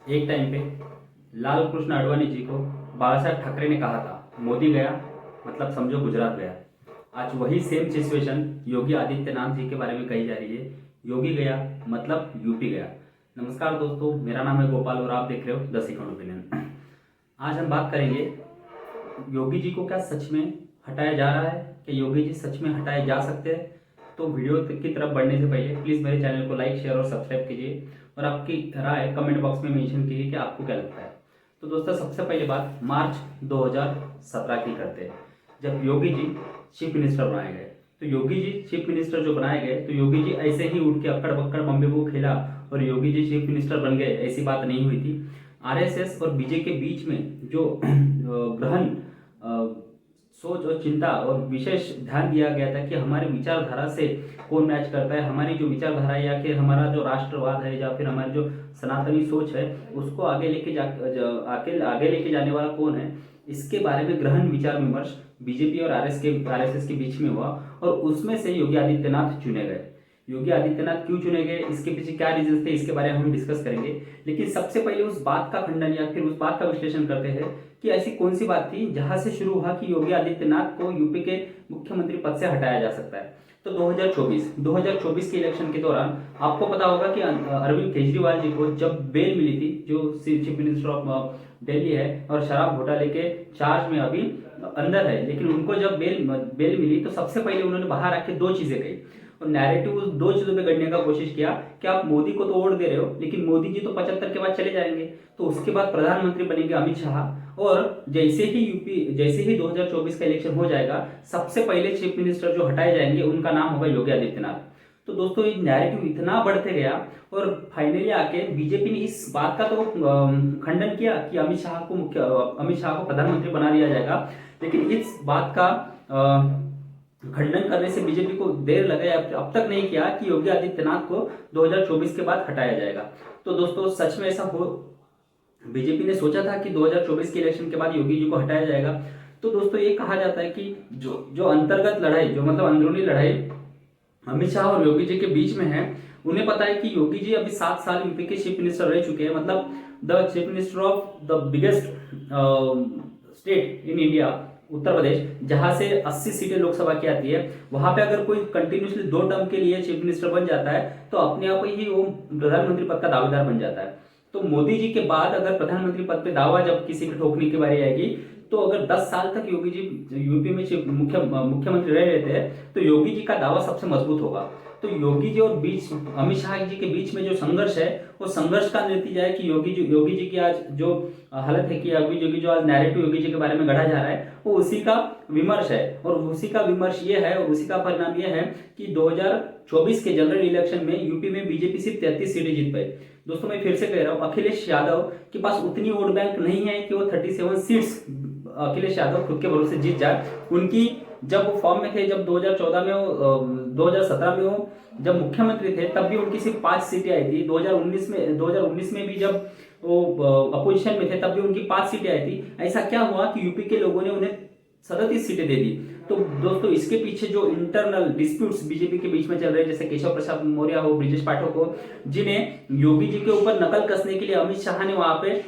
एक टाइम पे लाल कृष्ण आडवाणी जी को बाला साहब ठाकरे ने कहा था मोदी गया मतलब समझो गुजरात गया। आज वही सेम सिचुएशन योगी आदित्यनाथ जी के बारे में कही जा रही है। योगी गया मतलब यूपी गया। नमस्कार दोस्तों, मेरा नाम है गोपाल और आप देख रहे हो द सेकंड ओपिनियन। आज हम बात करेंगे योगी जी को क्या सच में हटाया जा रहा है, कि योगी जी सच में हटाए जा सकते हैं। तो वीडियो की तरफ बढ़ने से पहले प्लीज़ मेरे चैनल को लाइक, शेयर और सब्सक्राइब कीजिए और आपकी राय कमेंट बॉक्स में मेंशन कीजिए कि आपको क्या लगता है। तो दोस्तों, सबसे पहले बात मार्च 2017 की करते हैं, जब योगी जी चीफ मिनिस्टर बनाए गए। तो योगी जी चीफ मिनिस्टर जो बनाए गए, तो योगी जी ऐसे ही उठ के अक्कड़ बक्कड़ बम्बे को खेला और योगी जी चीफ मिनिस्टर बन गए, ऐसी बात नहीं हुई थी। आरएसएस और बीजेपी के बीच में जो गहन सोच और चिंता और विशेष ध्यान दिया गया था कि हमारी विचारधारा से कौन मैच करता है, हमारी जो विचारधारा है या फिर हमारा जो राष्ट्रवाद है या फिर हमारी जो सनातनी सोच है उसको आगे आगे लेके जाने वाला कौन है, इसके बारे में गहन विचार विमर्श बीजेपी और आरएसएस के बीच में हुआ और उसमें से योगी आदित्यनाथ चुने गए। योगी आदित्यनाथ क्यों चुने गए, इसके पीछे क्या रीजन थे, इसके बारे में हम डिस्कस करेंगे। लेकिन सबसे पहले उस बात का खंडन या फिर उस बात का विश्लेषण करते हैं कि ऐसी कौन सी बात थी जहां से शुरू हुआ कि योगी आदित्यनाथ को यूपी के मुख्यमंत्री पद से हटाया जा सकता है। तो 2024 के इलेक्शन के दौरान आपको पता होगा कि अरविंद केजरीवाल जी को जब बेल मिली थी, जो चीफ मिनिस्टर ऑफ दिल्ली है और शराब घोटाले के चार्ज में अभी अंदर है, लेकिन उनको जब बेल मिली तो सबसे पहले उन्होंने बाहर आके दो चीजें कही और नैरेटिव उस दो चीजों पे गढ़ने का कोशिश किया कि आप मोदी को तो वोट दे रहे हो लेकिन मोदी जी तो 75 के बाद चले जाएंगे, तो उसके बाद प्रधानमंत्री बनेंगे अमित शाह और जैसे ही 2024 का इलेक्शन हो जाएगा सबसे पहले चीफ मिनिस्टर जो हटाए जाएंगे उनका नाम होगा योगी आदित्यनाथ। तो दोस्तों, ये नैरेटिव इतना बढ़ते गया और फाइनली आके बीजेपी ने इस बात का तो खंडन किया कि अमित शाह को प्रधानमंत्री बना दिया जाएगा, लेकिन इस बात का खंडन करने से बीजेपी को देर लगे, अब तक नहीं किया कि योगी आदित्यनाथ को 2024 के बाद हटाया जाएगा। तो दोस्तों, सच में ऐसा हो, बीजेपी ने सोचा था कि 2024 के इलेक्शन के बाद योगी जी को हटाया जाएगा। तो दोस्तों, ये कहा जाता है कि जो अंतर्गत लड़ाई, जो मतलब अंदरूनी लड़ाई अमित शाह और योगी जी के बीच में है, उन्हें पता है कि योगी जी अभी 7 साल यूपी के चीफ मिनिस्टर रह चुके हैं, मतलब the chief minister of the biggest state in India, Uttar Pradesh, जहां से 80 सीटें लोकसभा की आती है, वहां पे अगर कोई कंटिन्यूसली 2 टर्म के लिए चीफ मिनिस्टर बन जाता है तो अपने आप ही वो प्रधानमंत्री पद का दावेदार बन जाता है। तो मोदी जी के बाद अगर प्रधानमंत्री पद पे दावा जब किसी के ठोकने की बारी आएगी, तो अगर 10 साल तक योगी जी यूपी में मुख्यमंत्री रह लेते हैं तो योगी जी का दावा सबसे मजबूत होगा। तो योगी जी और अमित शाह जी के बीच में जो संघर्ष है, वो संघर्ष का नतीजा है कि योगी जी की आज जो हालत है कि योगी जी जो आज नैरेटिव योगी जी के बारे में गढ़ा जा रहा है वो उसी का विमर्श है और उसी का विमर्श ये है और उसी का परिणाम ये है कि 2024 के जनरल इलेक्शन में यूपी में बीजेपी सिर्फ 33 सीटें जीत पाई। दोस्तों, मैं फिर से कह रहा हूँ, अखिलेश यादव के पास उतनी वोट बैंक नहीं है कि वो 37 सीट्स अखिलेश यादव खुद के भरोसे जीत जाए। उनकी जब वो फॉर्म में थे, जब 2014 में वो 2017 में वो जब मुख्यमंत्री थे तब भी उनकी सिर्फ 5 सीटें आई थी। 2019 में भी जब वो अपोजिशन में थे तब भी उनकी 5 सीटें आई थी। ऐसा क्या हुआ कि यूपी के लोगों ने उन्हें 37 सीटें दे दी। तो दोस्तों, इसके पीछे जो इंटरनल डिस्प्यूट्स बीजेपी के बीच में चल रहे हैं, जैसे केशव प्रसाद मौर्य हो, ब्रिजेश पाठक हो, जिन्हें योगी जी के ऊपर नकल कसने के लिए अमित शाह ने वहां पे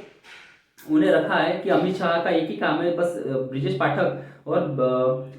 उन्हें रखा है कि अमित शाह का एक ही काम है, बस ब्रिजेश पाठक और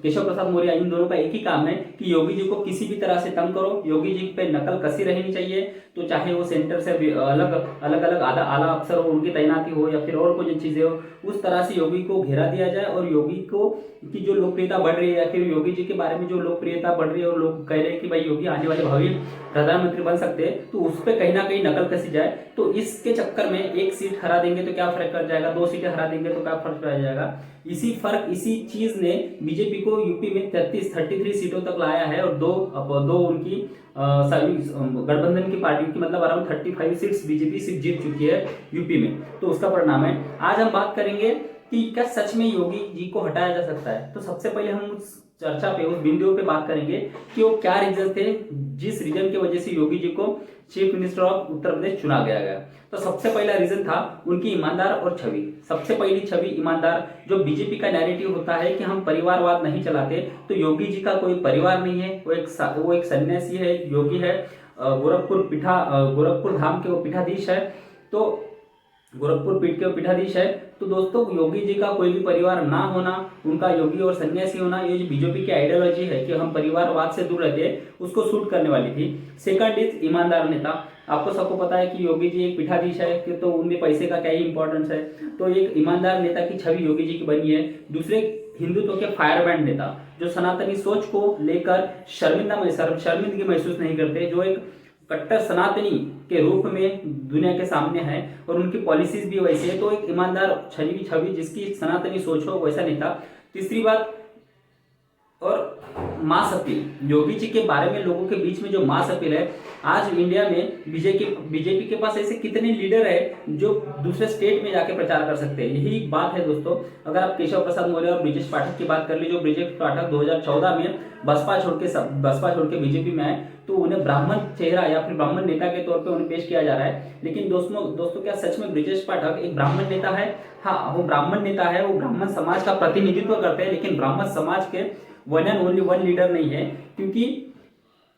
केशव प्रसाद मौर्य, इन दोनों का एक ही काम है कि योगी जी को किसी भी तरह से तंग करो, योगी जी पे नकल कसी रहनी चाहिए। तो चाहे वो सेंटर से अलग अलग आला अफसर हो, उनकी तैनाती हो या फिर और कोई चीजें हो, उस तरह से योगी को घेरा दिया जाए और योगी को की जो लोकप्रियता बढ़ रही है या फिर योगी जी के बारे में जो लोकप्रियता बढ़ रही है और लोग कह रहे हैं कि भाई योगी आने वाले भावी प्रधानमंत्री बन सकते हैं, तो उस पर कहीं ना कहीं नकल कसी जाए। तो इसके चक्कर में एक सीट हरा देंगे तो क्या फर्क पड़ जाएगा, 2 सीटें हरा देंगे तो क्या फर्क पड़ जाएगा। इसी चीज ने बीजेपी को यूपी में 33 सीटों तक लाया है और दो उनकी गठबंधन की पार्टियों की मतलब अराउंड 35 सीट्स बीजेपी सिर्फ जीत चुकी है यूपी में। तो उसका परिणाम है। आज हम बात करेंगे कि क्या सच में योगी जी को हटाया जा सकता है। तो सबसे पहले हम उस चर्चा पे, उस बिंदु पे बात करेंगे कि वो क्या रीजन थे जिस रीजन की वजह से योगी जी को चीफ मिनिस्टर ऑफ उत्तर प्रदेश चुना गया। तो सबसे पहला रीजन था उनकी ईमानदार और छवि। सबसे पहली छवि ईमानदार, जो बीजेपी का नैरेटिव होता है कि हम परिवारवाद नहीं चलाते, तो योगी जी का कोई परिवार नहीं है, वो एक सन्यासी है, योगी है, गोरखपुर धाम के वो पीठाधीश है। तो गोरखपुर पीठ के पीठाधीश है। तो दोस्तों योगी जी का कोई भी परिवार ना होना, उनका योगी और सन्यासी होना, ये जो बीजेपी की आइडियोलॉजी है कि हम परिवारवाद से दूर रहते हैं, उसको सूट करने वाली थी। सेकंड इज ईमानदार नेता। आपको सबको पता है कि योगी जी एक पीठाधीश है कि तो उनमें पैसे का क्या ही इंपॉर्टेंस है, तो एक ईमानदार नेता की छवि योगी जी की बनी है। दूसरे हिंदुत्व के फायरब्रांड नेता, जो सनातनी सोच को लेकर शर्मिंदगी महसूस नहीं करते, जो एक कट्टर सनातनी के रूप में दुनिया के सामने है और उनकी पॉलिसीज भी वैसी है। तो एक ईमानदार छवि जिसकी सनातनी सोच हो, वैसा नेता। तीसरी बात, और मास अपील, योगी जी के बारे में लोगों के बीच में जो मास अपील है, आज इंडिया में बीजेपी के पास ऐसे कितने लीडर है जो दूसरे स्टेट में जाके प्रचार कर सकते हैं। यही बात है दोस्तों। अगर आप केशव प्रसाद मौर्य और ब्रिजेश पाठक की बात कर लीजिए, जो ब्रिजेश पाठक 2014 में बसपा छोड़ के बीजेपी में आए, तो उन्हें ब्राह्मण चेहरा या फिर ब्राह्मण नेता के तौर पे उन्हें पेश किया जा रहा है। लेकिन दोस्तों क्या सच में ब्रिजेश पाठक एक ब्राह्मण नेता है? हाँ, वो ब्राह्मण नेता है, वो ब्राह्मण समाज का प्रतिनिधित्व करते हैं, लेकिन ब्राह्मण समाज के one and only one leader नहीं है। क्योंकि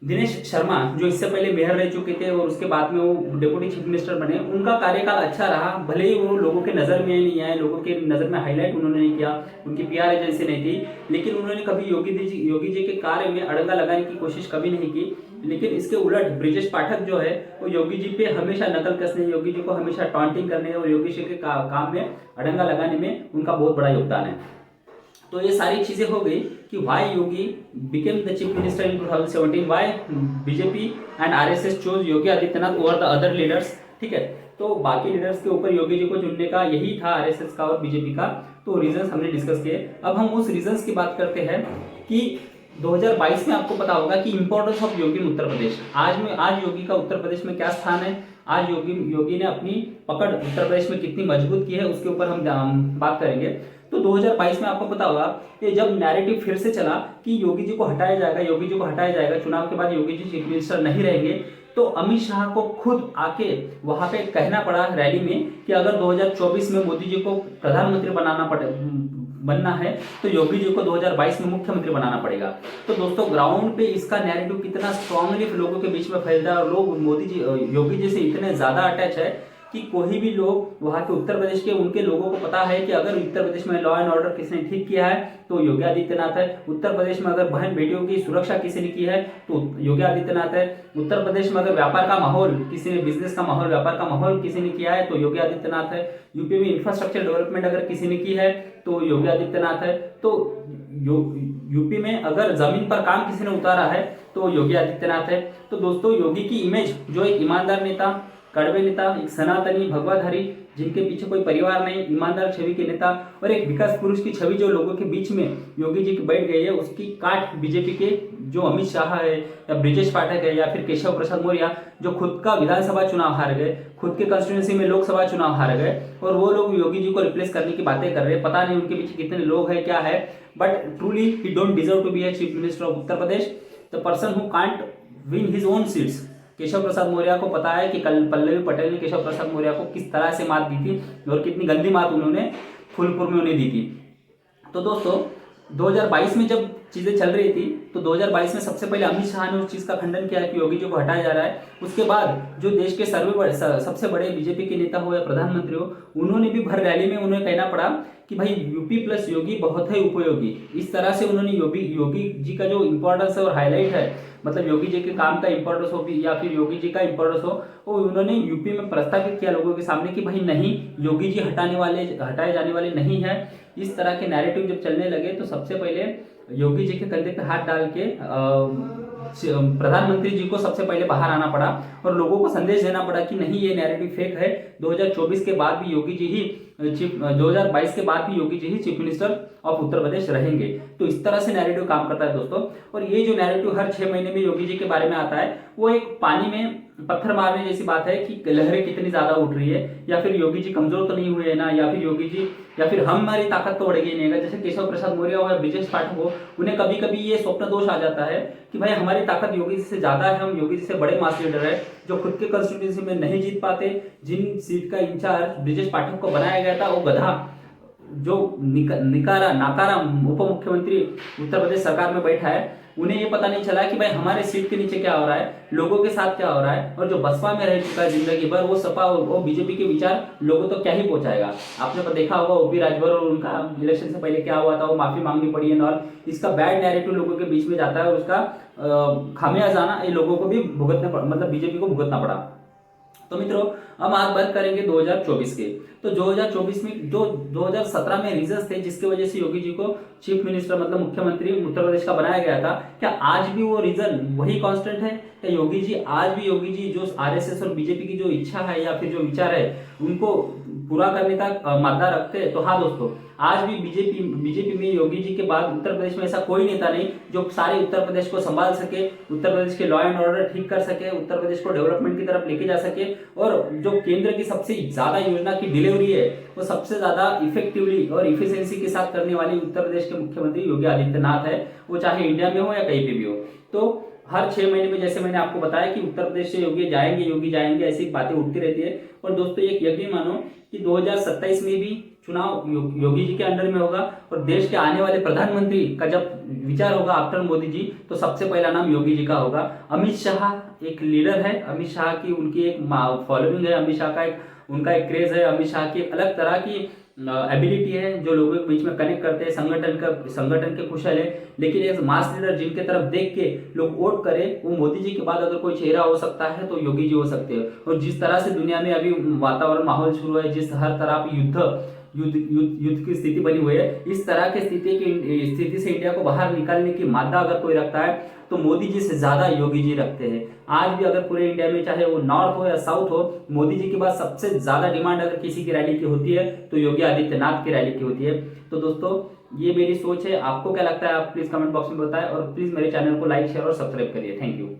दिनेश शर्मा, जो इससे पहले मेयर रह चुके थे और उसके बाद में वो डेप्यूटी चीफ मिनिस्टर बने, उनका कार्यकाल अच्छा रहा। भले ही वो लोगों के नज़र में नहीं आए, लोगों के नज़र में हाईलाइट उन्होंने नहीं किया, उनकी पीआर एजेंसी नहीं थी, लेकिन उन्होंने कभी योगी जी के कार्य में अड़ंगा लगाने की कोशिश कभी नहीं की। लेकिन इसके उलट ब्रिजेश पाठक जो है, वो योगी जी पे हमेशा नकल कसने, योगी जी को हमेशा टॉन्टिंग करने और योगी जी के काम में अड़ंगा लगाने में उनका बहुत बड़ा योगदान है। तो ये सारी चीजें हो गई कि why Yogi became the chief minister in 2017, why BJP and RSS chose Yogi Adityanath over the other leaders. ठीक है, तो बाकी लीडर्स के ऊपर योगी जी को चुनने का यही था आरएसएस का और बीजेपी का। तो रीजंस हमने डिस्कस किए। अब हम उस रीजंस की बात करते हैं कि 2022 में आपको पता होगा कि इंपॉर्टेंस ऑफ योगी इन उत्तर प्रदेश। आज योगी का उत्तर प्रदेश में क्या स्थान है, आज योगी ने अपनी पकड़ उत्तर प्रदेश में कितनी मजबूत की है, उसके ऊपर हम बात करेंगे। तो 2022 में आपको पता होगा कि जब नैरेटिव फिर से चला कि योगी जी को हटाया जाएगा, चुनाव के बाद योगी जी चीफ मिनिस्टर नहीं रहेंगे, तो अमित शाह को खुद आके वहां पे कहना पड़ा रैली में कि अगर 2024 में मोदी जी को प्रधानमंत्री बनना है तो योगी जी को 2022 में मुख्यमंत्री बनाना पड़ेगा। तो दोस्तों ग्राउंड पे इसका नैरेटिव कितना स्ट्रांगली लोगों के बीच में फैलता है और लोग योगी जी से इतने ज्यादा अटैच है कि कोई भी लोग वहां के उत्तर प्रदेश के उनके लोगों को पता है कि अगर उत्तर प्रदेश में लॉ एंड ऑर्डर किसी ने ठीक किया है तो योगी आदित्यनाथ है। उत्तर प्रदेश में अगर बहन बेटियों की सुरक्षा किसी ने की है तो योगी आदित्यनाथ है। उत्तर प्रदेश में अगर व्यापार का माहौल, किसी ने बिजनेस का माहौल, व्यापार का माहौल किसी ने किया है तो योगी आदित्यनाथ है। यूपी में इंफ्रास्ट्रक्चर डेवलपमेंट अगर किसी ने की है तो योगी आदित्यनाथ है। तो यूपी में अगर जमीन पर काम किसी ने उतारा है तो योगी आदित्यनाथ है। तो दोस्तों योगी की इमेज, जो एक ईमानदार नेता, कड़वे नेता, एक सनातनी भगवाधारी जिनके पीछे कोई परिवार नहीं, ईमानदार छवि के नेता और एक विकास पुरुष की छवि जो लोगों के बीच में योगी जी की बैठ गई है, उसकी काट बीजेपी के जो अमित शाह है या ब्रिजेश पाठक है या फिर केशव प्रसाद मौर्य, जो खुद का विधानसभा चुनाव हार गए, खुद के कंस्टिट्यूंसी में लोकसभा चुनाव हार गए और वो लोग योगी जी को रिप्लेस करने की बातें कर रहे हैं। पता नहीं उनके पीछे कितने लोग हैं, क्या है, but truly he don't deserve to be a chief minister of Uttar Pradesh, the person who can't win his own seats. Keshav Prasad Maurya को पता है कि कल पल्लवी पटेल ने केशव प्रसाद मौर्य को किस तरह से मात दी थी और कितनी गंदी मात उन्होंने फूलपुर में उन्हें दी थी। तो दोस्तों 2022 में जब चीजें चल रही थी तो 2022 में सबसे पहले अमित शाह ने उस चीज का खंडन किया कि योगी जी को हटाया जा रहा है। उसके बाद जो देश के सबसे बड़े बीजेपी के नेता हो या प्रधानमंत्री हो, उन्होंने भी भर रैली में उन्हें कहना पड़ा कि भाई यूपी प्लस योगी बहुत है उपयोगी। इस तरह से उन्होंने योगी जी का जो इंपॉर्टेंस है और हाईलाइट है, मतलब योगी जी के काम का इंपॉर्टेंस हो या फिर योगी जी का इंपॉर्टेंस हो, वो उन्होंने यूपी में प्रस्तावित किया लोगों के सामने कि भाई नहीं, योगी जी हटाए जाने वाले नहीं है। इस तरह के नैरेटिव जब चलने लगे तो सबसे पहले योगी जी के कंधे पे हाथ डाल के प्रधानमंत्री जी को सबसे पहले बाहर आना पड़ा और लोगों को संदेश देना पड़ा कि नहीं, ये नैरेटिव फेक है। 2024 के बाद भी योगी जी ही 2022 के बाद भी योगी जी ही चीफ मिनिस्टर ऑफ उत्तर प्रदेश रहेंगे। तो इस तरह से नैरेटिव काम करता है दोस्तों। और ये जो नैरेटिव हर 6 महीने में योगी जी के बारे में आता है, वो एक पानी में पत्थर मारने जैसी बात है कि लहरें कितनी ज्यादा उठ रही है, या फिर योगी जी कमजोर तो नहीं हुए है ना, या फिर योगी जी या फिर हमारी ताकत तो बढ़ेगी नहीं है। जैसे केशव प्रसाद मौर्य हो या ब्रिजेश पाठक हो, उन्हें कभी कभी ये स्वप्न दोष आ जाता है कि भाई हमारी ताकत योगी जी से ज्यादा है, हम योगी जी से बड़े मास लीडर है, जो खुद के कंस्टिट्यूंसी में नहीं जीत पाते। जिन सीट का इंचार्ज ब्रिजेश पाठक को बनाया गया था, वो गधा जो नाकारा उप मुख्यमंत्री उत्तर प्रदेश सरकार में बैठा है, उन्हें ये पता नहीं चला कि भाई हमारे सीट के नीचे क्या हो रहा है, लोगों के साथ क्या हो रहा है, और जो बसपा में रह चुका है जिंदगी भर वो सपा वो बीजेपी के विचार लोगों तो क्या ही पहुंचाएगा। आपने देखा होगा ओपी राजभर और उनका इलेक्शन से पहले क्या हुआ था, वो माफी मांगनी पड़ी है और इसका बैड नैरेटिव लोगों के बीच में जाता है और उसका खामियाजाना ये लोगों को भी मतलब बीजेपी को भुगतना पड़ा। तो मित्रों हम आज बात करेंगे 2024 के। तो 2024 में जो 2017 में रीजंस थे जिसकी वजह से योगी जी को चीफ मिनिस्टर मतलब मुख्यमंत्री उत्तर प्रदेश का बनाया गया था, क्या आज भी वो रीजन वही कांस्टेंट है? क्या योगी जी आज भी योगी जी जो आरएसएस और बीजेपी की जो इच्छा है या फिर जो विचार है उनको पूरा करने का मादा रखते हैं? तो हाँ दोस्तों, आज भी बीजेपी में योगी जी के बाद उत्तर प्रदेश में ऐसा कोई नेता नहीं जो सारे उत्तर प्रदेश को संभाल सके, उत्तर प्रदेश के लॉ एंड ऑर्डर ठीक कर सके, उत्तर प्रदेश को डेवलपमेंट की तरफ लेके जा सके, और जो केंद्र की सबसे ज्यादा योजना की डिलीवरी है वो सबसे ज्यादा इफेक्टिवली और इफिशियंसी के साथ करने वाली उत्तर प्रदेश के मुख्यमंत्री योगी आदित्यनाथ है, वो चाहे इंडिया में हो या कहीं पे भी हो। तो हर 6 महीने में जैसे मैंने आपको बताया कि उत्तर प्रदेश से योगी जाएंगे ऐसी बातें उठती रहती है। और दोस्तों एक यकीन मानो कि 2027 में भी चुनाव योगी जी के अंडर में होगा और देश के आने वाले प्रधानमंत्री का जब विचार होगा आफ्टर मोदी जी तो सबसे पहला नाम योगी जी का होगा। अमित शाह एक लीडर है, अमित शाह की उनकी एक फॉलोइंग है, अमित शाह का उनका एक क्रेज है, अमित शाह की एक अलग तरह की एबिलिटी है जो लोगों के बीच में कनेक्ट करते हैं, संगठन के कुशल है। लेकिन एक मास लीडर जिनके तरफ देख के लोग वोट करें, वो मोदी जी के बाद अगर कोई चेहरा हो सकता है तो योगी जी हो सकते हैं। और जिस तरह से दुनिया में अभी वातावरण माहौल शुरू है, जिस हर तरफ युद्ध की स्थिति बनी हुई है, इस तरह की स्थिति से इंडिया को बाहर निकालने की मादा अगर कोई रखता है तो मोदी जी से ज्यादा योगी जी रखते हैं। आज भी अगर पूरे इंडिया में चाहे वो नॉर्थ हो या साउथ हो, मोदी जी के बाद सबसे ज्यादा डिमांड अगर किसी की रैली की होती है तो योगी आदित्यनाथ की रैली की होती है। तो दोस्तों ये मेरी सोच है, आपको क्या लगता है आप प्लीज कमेंट बॉक्स में बताएं और प्लीज मेरे चैनल को लाइक शेयर और सब्सक्राइब करिए। Thank you.